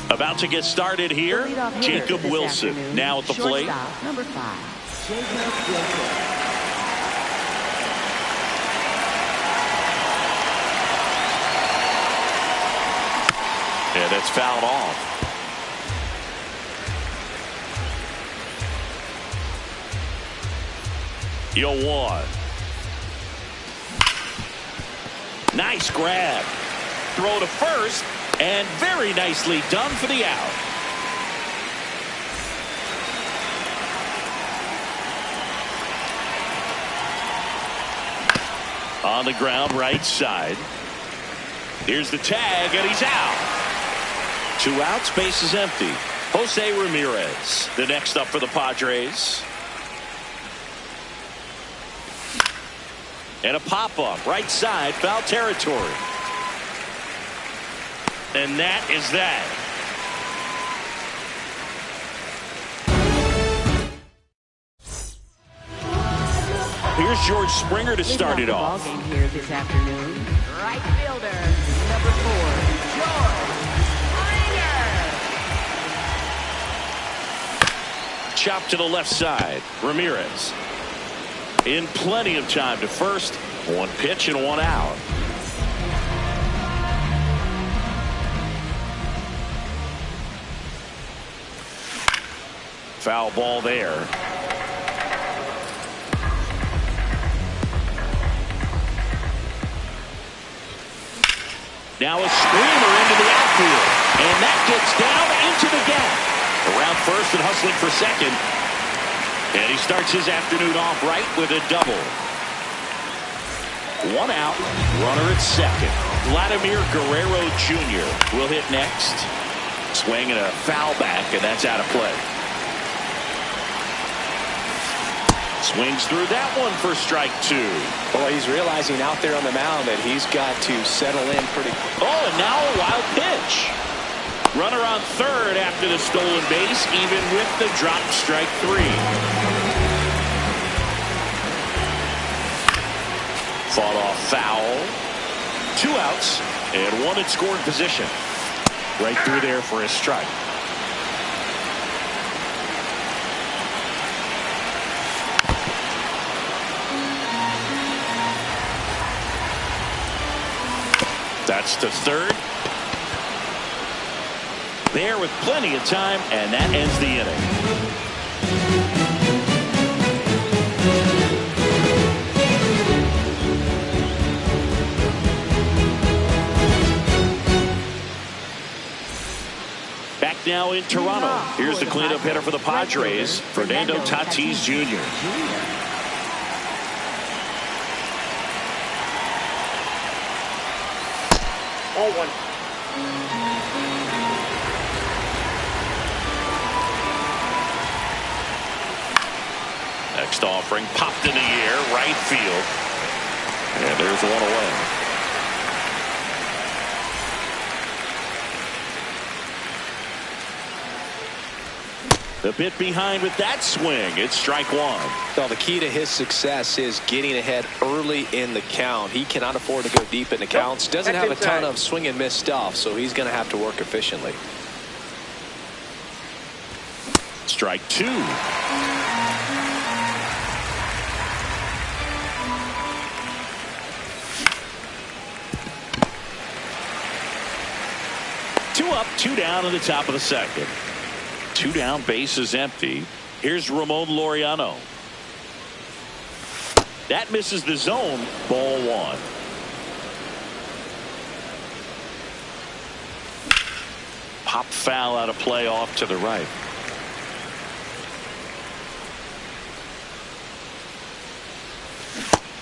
About to get started here, Jacob Wilson now at the plate. Number 5, Jacob Wilson. And it's fouled off. You'll one. Nice grab. Throw to first, and very nicely done for the out. On the ground, right side. Here's the tag, and he's out. 2 outs, base is empty. Jose Ramirez, the next up for the Padres. And a pop-up, right side, foul territory. And that is that. Here's George Springer to start it off. Ball game here this afternoon. Right fielder, number 4, George Springer. Chop to the left side. Ramirez. In plenty of time to first. 1 pitch and 1 out. Foul ball there. Now a screamer into the outfield. And that gets down into the gap. Around first and hustling for second. And he starts his afternoon off right with a double. 1 out. Runner at second. Vladimir Guerrero Jr. will hit next. Swing and a foul back, and that's out of play. Swings through that one for strike 2. Well, he's realizing out there on the mound that he's got to settle in pretty quick. Oh, and now a wild pitch. Runner on third after the stolen base, even with the drop, strike 3. Fought off foul. 2 outs and 1 in scoring position. Right through there for a strike. That's to third. There with plenty of time, and that ends the inning. Back now in Toronto. Here's the cleanup hitter for the Padres, Fernando Tatis Jr. 0-1. Next offering popped in the air, right field. And there's 1 away. A bit behind with that swing. It's strike 1. So the key to his success is getting ahead early in the count. He cannot afford to go deep in the counts. Doesn't have a ton of swing and miss stuff, so he's going to have to work efficiently. Strike 2. Two up, 2 down in the top of the second. 2 down, base is empty. Here's Ramon Laureano. That misses the zone. Ball 1. Pop foul out of play off to the right.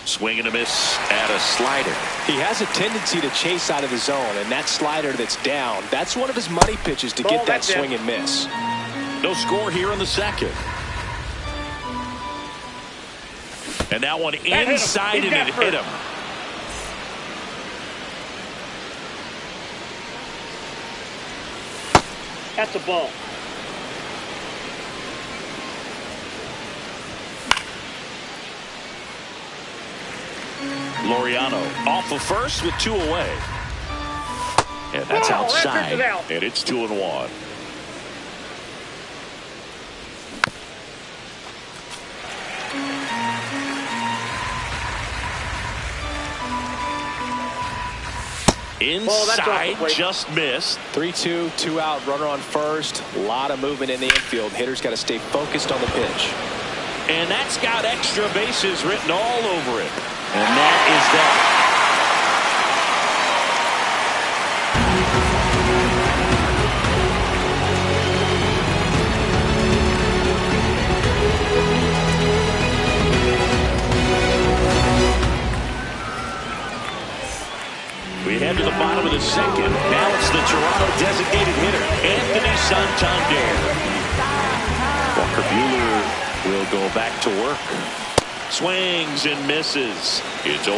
Swing and a miss at a slider. He has a tendency to chase out of the zone, and that slider that's down, that's one of his money pitches to get that swing and miss. No score here in the second. And that one inside and it hit him. That's a ball. Laureano off of first with 2 away. And that's outside. Out. And it's 2-1. Inside, just missed. 3-2, 2 out, runner on first. A lot of movement in the infield. Hitter's got to stay focused on the pitch. And that's got extra bases written all over it. And that is that. We head to the bottom of the second. Now it's the Toronto designated hitter, Anthony Santander. Walker Buehler will go back to work. Swings and misses. It's 0-1.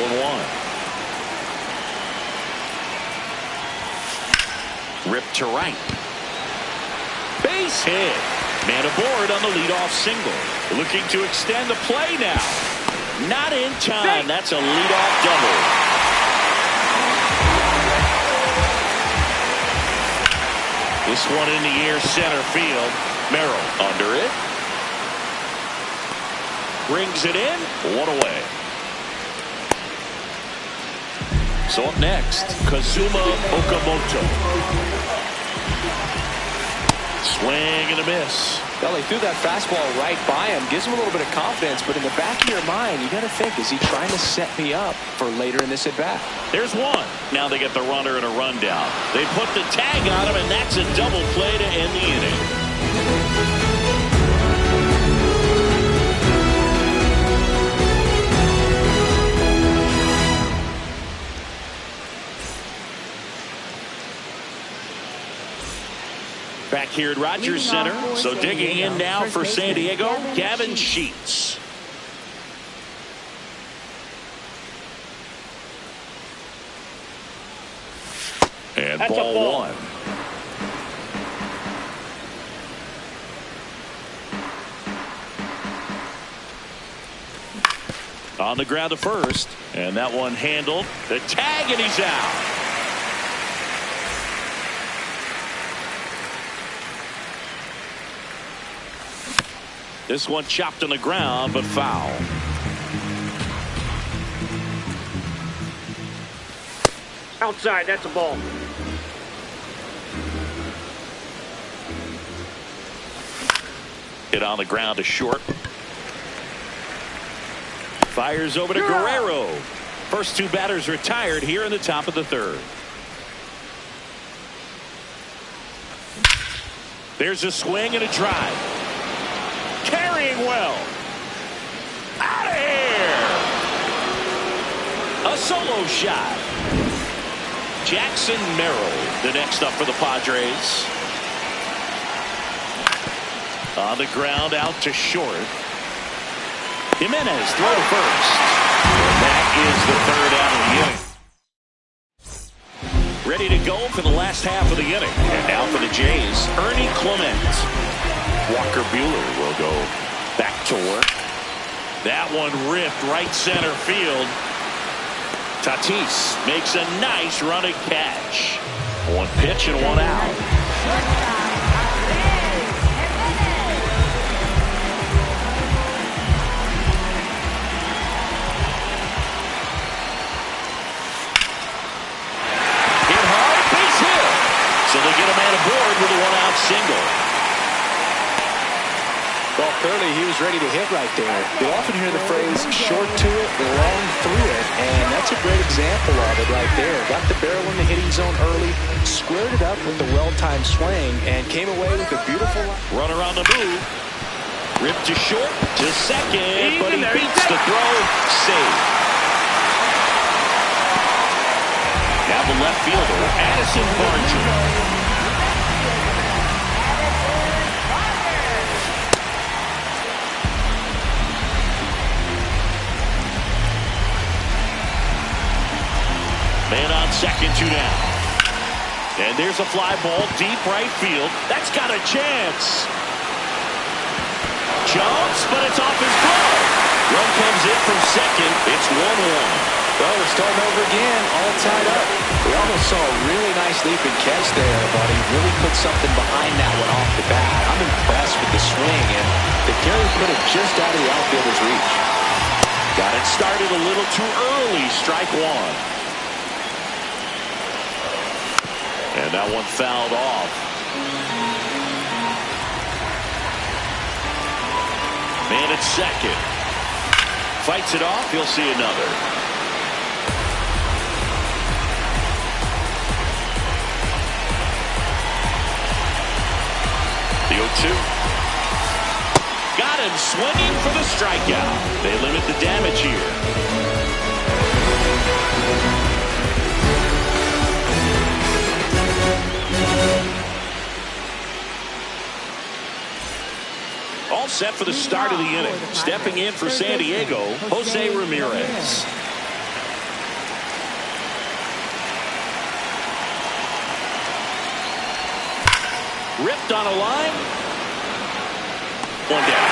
Ripped to right. Base hit. Man aboard on the leadoff single. Looking to extend the play now. Not in time. That's a leadoff double. This one in the air, center field. Merrill under it. Brings it in. One away. So up next, Kazuma Okamoto. Swing and a miss. Well, he threw that fastball right by him. Gives him a little bit of confidence, but in the back of your mind, you got to think, is he trying to set me up for later in this at-bat? There's one. Now they get the runner and a rundown. They put the tag on him, and that's a double play to end the inning. Back here at Rogers Center. So digging in now for San Diego, Gavin Sheets. And ball one. On the ground to first. And that one handled. The tag, and he's out. This one chopped on the ground, but foul. Outside, that's a ball. Hit on the ground to short. Fires over to Guerrero. First two batters retired here in the top of the third. There's a swing and a drive. Carrying well. Out of here. A solo shot. Jackson Merrill, the next up for the Padres. On the ground, out to short. Jimenez, throw to first. And that is the third out of the inning. Ready to go for the last half of the inning. And now for the Jays, Ernie Clement. Walker Buehler will go back to work. That one ripped right center field. Tatis makes a nice running catch. One pitch and one out. Hit hard, base hit. So they get a man aboard with a one-out single. Well, clearly he was ready to hit right there. You often hear the phrase short to it, long through it, and that's a great example of it right there. Got the barrel in the hitting zone early, squared it up with the well-timed swing, and came away with a beautiful runner on the move. Ripped to short, to second, but he beats the throw. Save. Now the left fielder, Addison Barger. Man on second, two down. And there's a fly ball deep right field. That's got a chance. Jumps, but it's off his glove. Run comes in from second. It's 1-1. Well, we're starting over again, all tied up. We almost saw a really nice leaping catch there, but he really put something behind that one off the bat. I'm impressed with the swing, and the carry put it just out of the outfielder's reach. Got it started a little too early. Strike one. And that one fouled off. Man at second. Fights it off. He'll see another. The 0-2. Got him swinging for the strikeout. They limit the damage here. All set for the start of the inning. Stepping in for San Diego, Jose Ramirez. Ripped on a line. One down.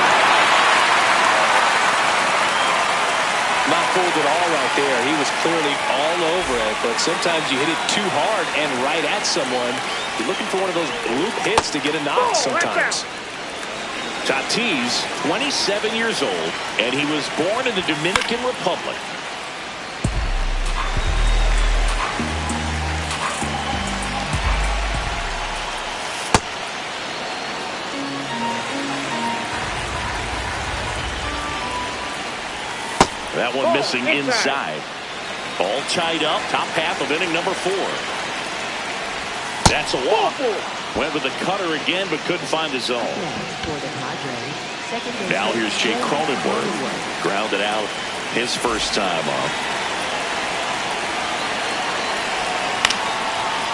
Not fooled at all right there. He was clearly all over it, but sometimes you hit it too hard and right at someone. You're looking for one of those bloop hits to get a knock sometimes. Tatis, 27 years old, and he was born in the Dominican Republic. That one missing inside. All tied up, top half of inning number 4. That's a walk. Went with the cutter again, but couldn't find the zone. Now here's Jay Cronenworth. Grounded out his first time up.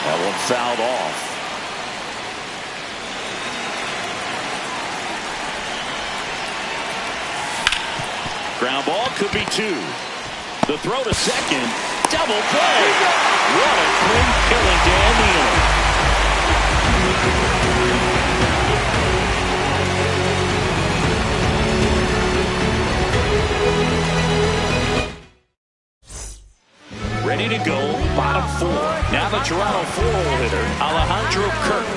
That one fouled off. Ground ball could be 2. The throw to second. Double play. What a clean killing to end the inning. Ready to go, bottom 4. Now the Toronto 4-hole hitter, Alejandro Kirk.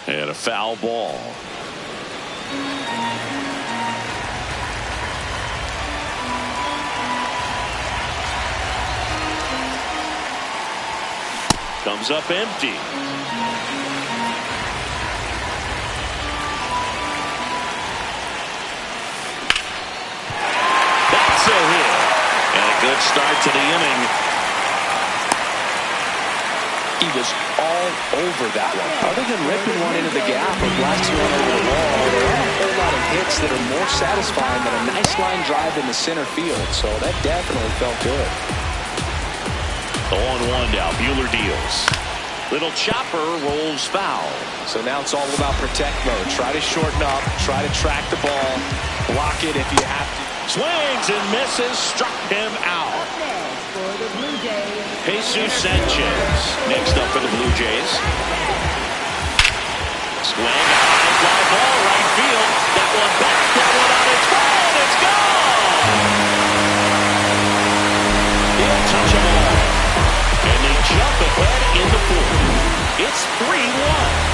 And a foul ball. Comes up empty. That's a hit. And a good start to the inning. He was all over that one. Other than ripping one into the gap or blasting one over the wall, there aren't a whole lot of hits that are more satisfying than a nice line drive in the center field. So that definitely felt good. 0-1 now. Buehler deals. Little chopper rolls foul. So now it's all about protect mode. Try to shorten up. Try to track the ball. Block it if you have to. Swings and misses. Struck him out. For the Blue Jays, Jesus Sanchez next up for the Blue Jays. Swing, high fly ball, right field. That one back, that one on its way, and it's gone! He'll touch them all. And they jump ahead in the 4th. It's 3-1.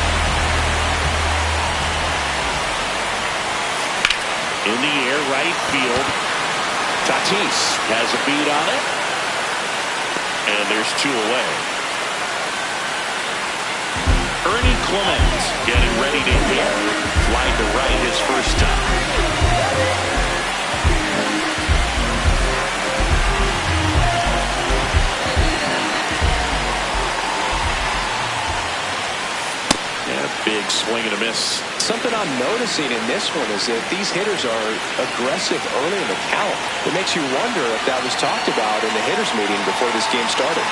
In the air, right field. Tatis has a beat on it. And there's 2 away. Ernie Clement getting ready to hit. Flying to right his first time. And a big swing and a miss. Something I'm noticing in this one is that these hitters are aggressive early in the count. It makes you wonder if that was talked about in the hitters meeting before this game started.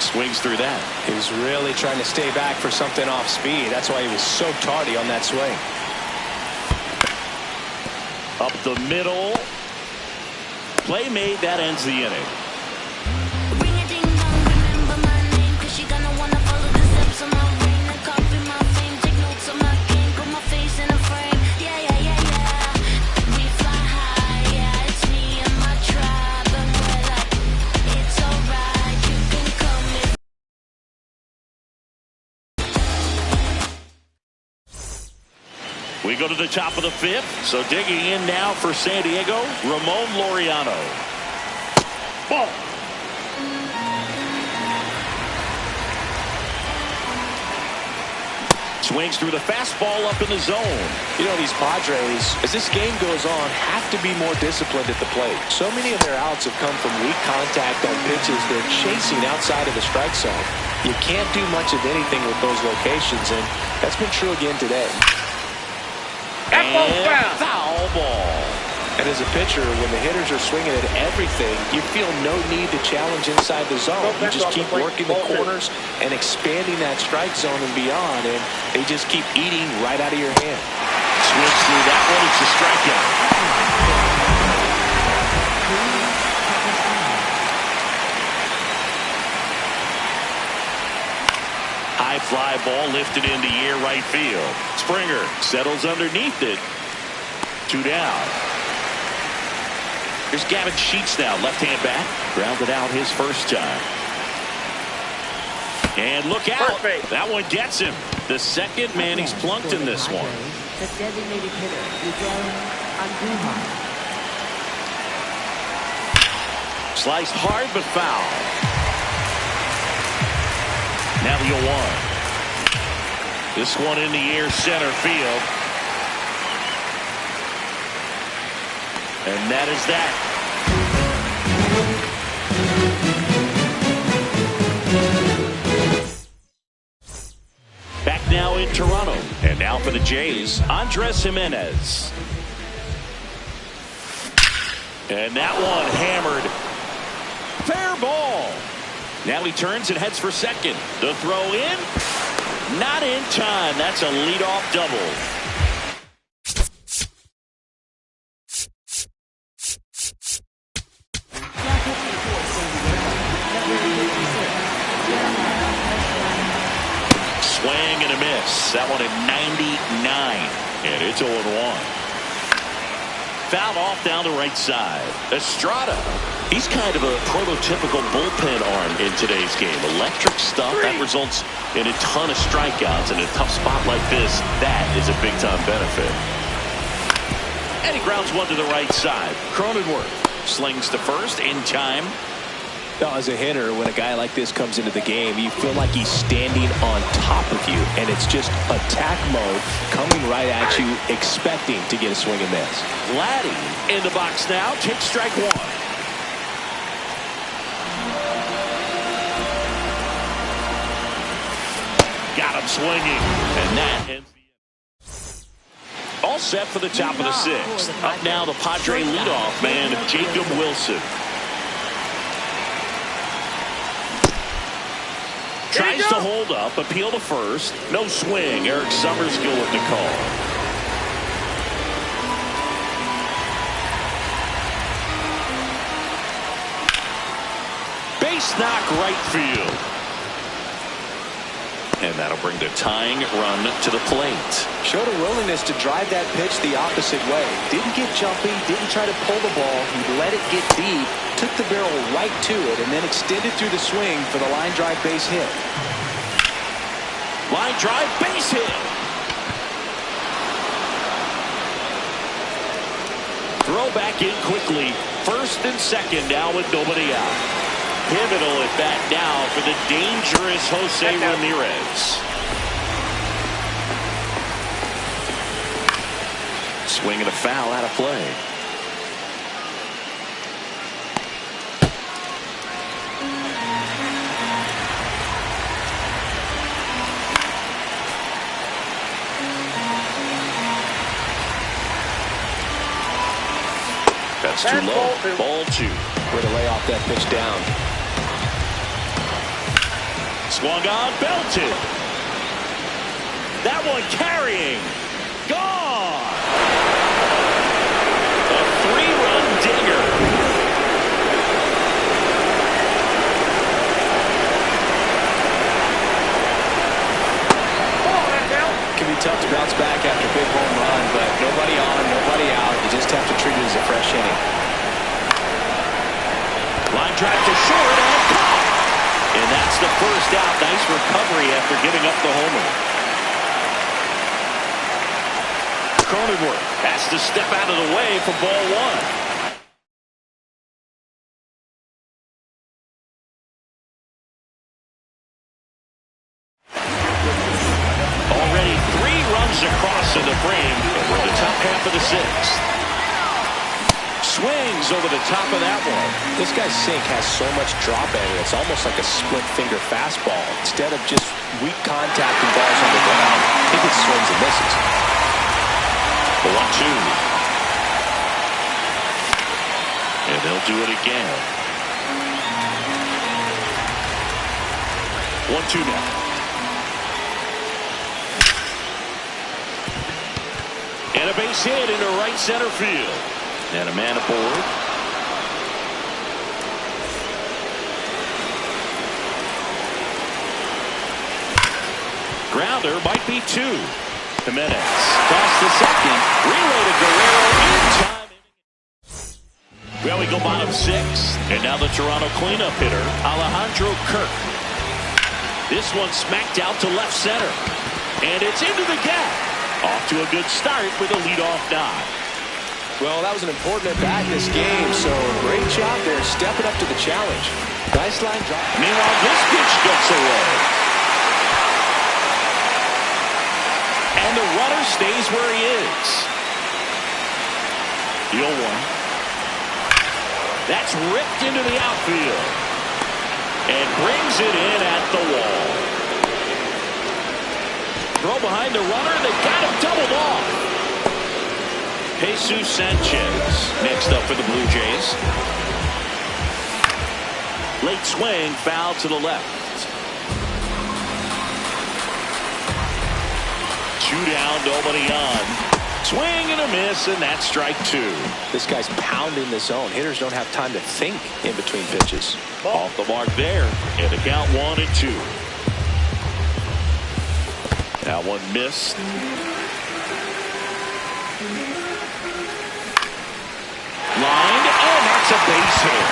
Swings through that. He was really trying to stay back for something off speed. That's why he was so tardy on that swing. Up the middle. Play made. That ends the inning. Remember my name, 'cause she gonna wanna follow the steps of my brain and copy my fame. Take notes of my We go to the top of the fifth. So digging in now for San Diego, Ramon Laureano. Ball. Swings through the fastball up in the zone. You know, these Padres, as this game goes on, have to be more disciplined at the plate. So many of their outs have come from weak contact on pitches they're chasing outside of the strike zone. You can't do much of anything with those locations, and that's been true again today. And foul ball. And as a pitcher, when the hitters are swinging at everything, you feel no need to challenge inside the zone. You just keep working the corners and expanding that strike zone and beyond, and they just keep eating right out of your hand. Switch through that one. It's a strikeout. High fly ball lifted into air right field. Springer settles underneath it. 2 down. Here's Gavin Sheets now, left-hand bat. Grounded out his first time. And look out. Perfect. That one gets him. The second man he's plunked in this one. The designated hitter, Jay31rodriguez. Sliced hard but foul. Now the 0-1. This one in the air center field. And that is that. Back now in Toronto. And now for the Jays, Andres Jimenez. And that one hammered. Fair ball. Now he turns and heads for second. The throw in. Not in time. That's a leadoff double. Swing and a miss. That one at 99. And it's 0-1. Fouled off down the right side. Estrada. He's kind of a prototypical bullpen arm in today's game. Electric stuff that results in a ton of strikeouts. In a tough spot like this, that is a big-time benefit. And he grounds one to the right side. Cronenworth slings to first in time. Now, as a hitter, when a guy like this comes into the game, you feel like he's standing on top of you, and it's just attack mode coming right at you, expecting to get a swing and miss. Vladdy in the box now. Takes strike one. Got him swinging, and that ends the inning. All set for the top of the sixth. Up now, the Padre leadoff man, Jacob Wilson. Tries to hold up, appeal to first. No swing. Eric Summerskill with the call. Base knock right field. And that'll bring the tying run to the plate. Showed a willingness to drive that pitch the opposite way. Didn't get jumpy, didn't try to pull the ball. He let it get deep, took the barrel right to it, and then extended through the swing for the line drive base hit. Line drive base hit. Throw back in quickly. First and second now with nobody out. Pivotal at bat now for the dangerous Jose Ramirez. Swing and a foul out of play. That's too low. Ball two. Way to lay off that pitch down. Swung on, belted. That one carrying. Gone. A 3-run dinger. Can be tough to bounce back after a big home run, but nobody on, nobody out. You just have to treat it as a fresh inning. Line drive to short and caught. And that's the first out. Nice recovery after giving up the homer. Cronenworth has to step out of the way for ball one. Already 3 runs across in the frame, and we're in the top half of the 6th. Swings over the top of that one. This guy's sink has so much drop in it. It's almost like a split finger fastball. Instead of just weak contact and balls on the ground, I think it swings and misses. 1-2. And they'll do it again. 1-2 now. And a base hit into right center field. And a man aboard. Grounder might be 2. Jimenez toss to second. Relay to Guerrero in time. Well, we go bottom 6. And now the Toronto cleanup hitter, Alejandro Kirk. This one smacked out to left center. And it's into the gap. Off to a good start with a leadoff knock. Well, that was an important at-bat in this game, so great job there stepping up to the challenge. Nice line drive. Meanwhile, this pitch gets away. And the runner stays where he is. The 0-1. That's ripped into the outfield. And brings it in at the wall. Throw behind the runner. They got him doubled off. Jesus Sanchez next up for the Blue Jays. Late swing, foul to the left. 2 down, nobody on. Swing and a miss, and that's strike 2. This guy's pounding the zone. Hitters don't have time to think in between pitches. Off the mark there, and the count 1-2. That one missed. Lined, and that's a base hit.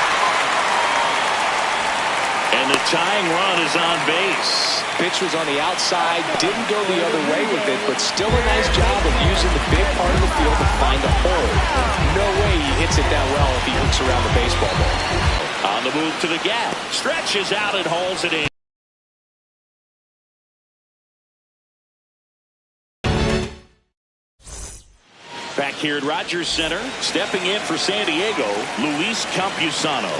And the tying run is on base. Pitch was on the outside, didn't go the other way with it, but still a nice job of using the big part of the field to find a hole. No way he hits it that well if he hooks around the baseball ball. On the move to the gap. Stretches out and hauls it in. Back here at Rogers Center, stepping in for San Diego, Luis Campusano.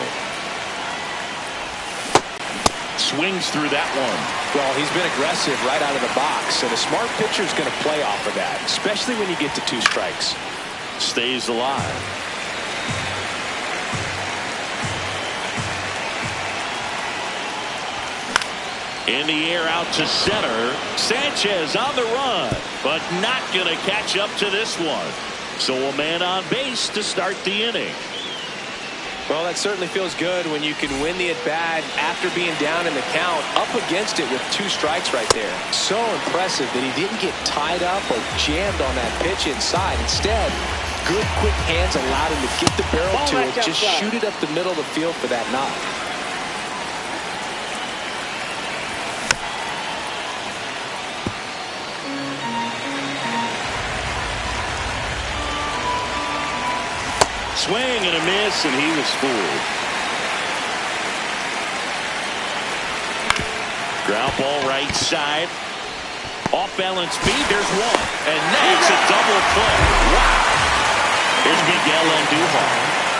Swings through that one. Well, he's been aggressive right out of the box, and a smart pitcher is going to play off of that, especially when you get to 2 strikes. Stays alive. In the air out to center. Sanchez on the run, but not going to catch up to this one. So a man on base to start the inning. Well, that certainly feels good when you can win the at-bat after being down in the count, up against it with 2 strikes right there. So impressive that he didn't get tied up or jammed on that pitch inside. Instead, good quick hands allowed him to get the barrel to it, just shoot it up the middle of the field for that knock. Swing and a miss, and he was fooled. Ground ball right side. Off balance speed, there's one. And that's a double play. Wow. Here's Miguel Andujar.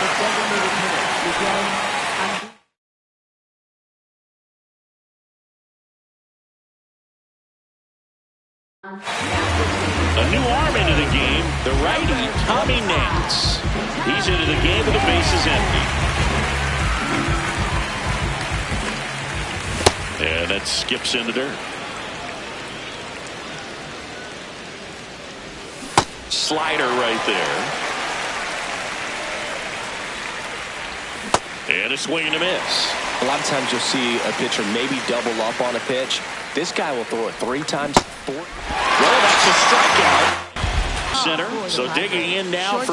The designated hitter, Miguel Andujar. A new arm into the game, the righty, Tommy Nance. He's into the game with the bases empty. And that skips in the dirt. Slider right there. And a swing and a miss. A lot of times you'll see a pitcher maybe double up on a pitch. This guy will throw it 3 times, 4. Well, that's a strikeout. Center, so digging in now for